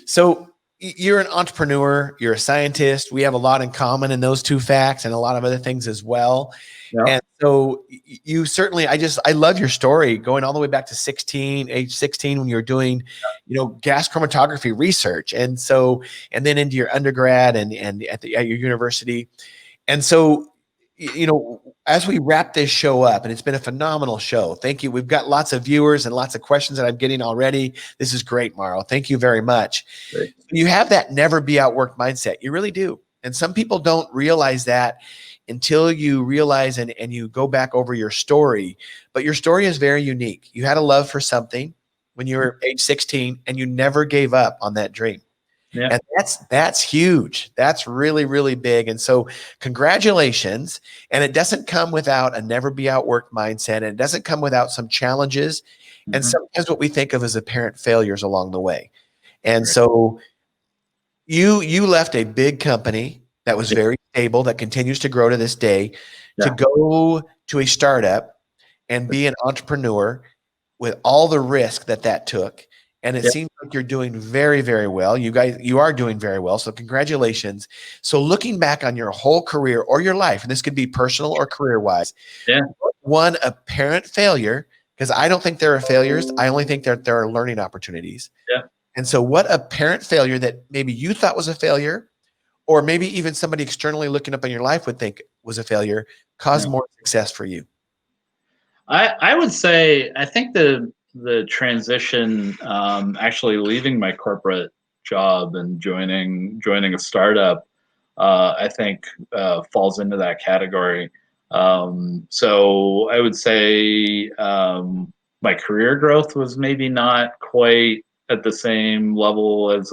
So you're an entrepreneur, you're a scientist. We have a lot in common in those two facts and a lot of other things as well. Yeah. And so you certainly, I love your story going all the way back to age 16 when you were doing, gas chromatography research. And so, and then into your undergrad and at your university. And so, as we wrap this show up, and it's been a phenomenal show. Thank you. We've got lots of viewers and lots of questions that I'm getting already. This is great, Mauro. Thank you very much. Great. You have that never be outworked mindset. You really do. And some people don't realize that until you realize and you go back over your story. But your story is very unique. You had a love for something when you were age 16 and you never gave up on that dream. Yeah. And that's huge. That's really, really big. And so congratulations. And it doesn't come without a never be outworked mindset. And it doesn't come without some challenges and sometimes what we think of as apparent failures along the way. And so you left a big company that was very stable, that continues to grow to this day, to go to a startup and be an entrepreneur with all the risk that took. And it seems like you're doing very, very well. You are doing very well. So congratulations. So looking back on your whole career or your life, and this could be personal or career wise, one apparent failure, because I don't think there are failures. I only think that there are learning opportunities. Yeah. And so what apparent failure that maybe you thought was a failure, or maybe even somebody externally looking up on your life would think was a failure, caused more success for you? I would say I think the transition, actually leaving my corporate job and joining a startup, I think falls into that category. So I would say my career growth was maybe not quite at the same level as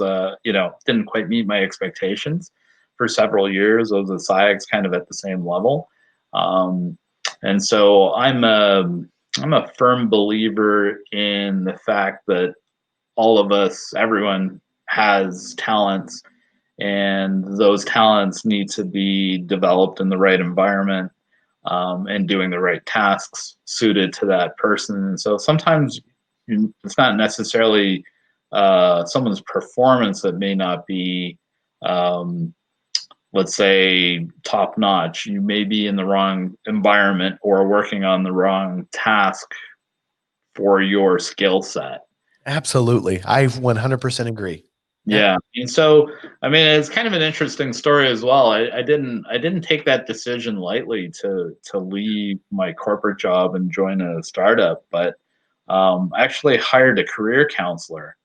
didn't quite meet my expectations for several years. I was at SciEx kind of at the same level. And so I'm a firm believer in the fact that all of us, everyone has talents, and those talents need to be developed in the right environment, and doing the right tasks suited to that person. And so sometimes it's not necessarily someone's performance that may not be, let's say, top notch. You may be in the wrong environment or working on the wrong task for your skill set. Absolutely. I 100% agree. Yeah. And so, I mean, it's kind of an interesting story as well. I didn't take that decision lightly to leave my corporate job and join a startup, but I actually hired a career counselor.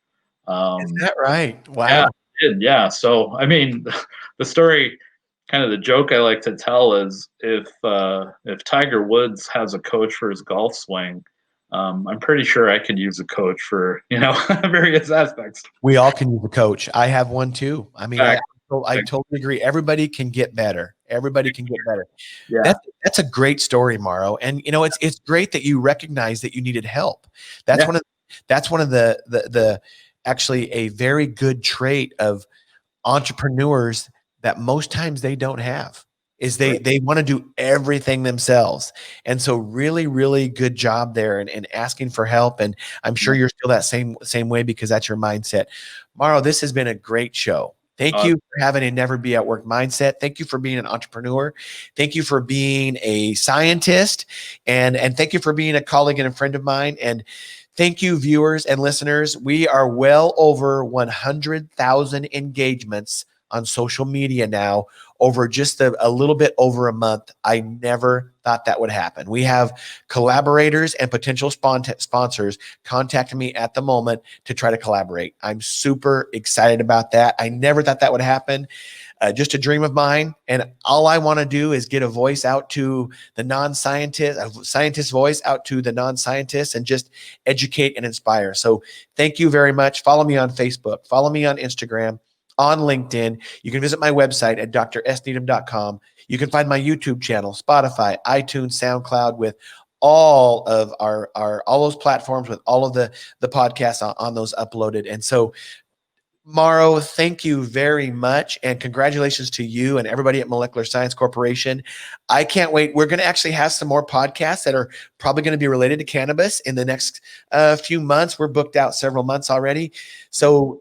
Is that right? Yeah, Wow. I did. Yeah. So, I mean, the story, kind of the joke I like to tell is if Tiger Woods has a coach for his golf swing, I'm pretty sure I could use a coach for various aspects. We all can use a coach. I have one too. I mean, Back. I totally agree. Everybody can get better. Everybody can get better. Yeah. That's a great story, Mauro. And it's great that you recognize that you needed help. That's Yeah. one of the actually a very good trait of entrepreneurs that most times they don't have is they want to do everything themselves. And so really good job there and asking for help. And I'm sure you're still that same way because that's your mindset. Mauro, this has been a great show. Thank you for having a never be at work mindset. Thank you for being an entrepreneur. Thank you for being a scientist, and thank you for being a colleague and a friend of mine. And thank you, viewers and listeners. We are well over 100,000 engagements on social media now over just a little bit over a month. I never thought that would happen. We have collaborators and potential sponsors contacting me at the moment to try to collaborate. I'm super excited about that. I never thought that would happen. Just a dream of mine. And all I want to do is get a voice out to the non-scientist, a scientist voice out to the non-scientists, and just educate and inspire. So thank you very much. Follow me on Facebook. Follow me on Instagram, on LinkedIn. You can visit my website at drsneedham.com. You can find my YouTube channel, Spotify, iTunes, SoundCloud, with all of our all those platforms, with all of the podcasts on those uploaded. And so, Mauro, thank you very much, and congratulations to you and everybody at Molecular Science Corporation. I can't wait. We're going to actually have some more podcasts that are probably going to be related to cannabis in the next few months. We're booked out several months already. So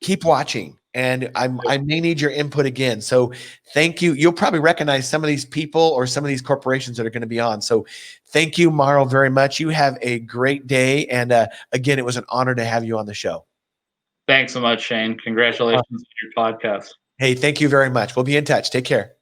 keep watching, and I may need your input again. So thank you. You'll probably recognize some of these people or some of these corporations that are going to be on. So thank you, Mauro, very much. You have a great day. And again, it was an honor to have you on the show. Thanks so much, Shane. Congratulations on your podcast. Hey, thank you very much. We'll be in touch. Take care.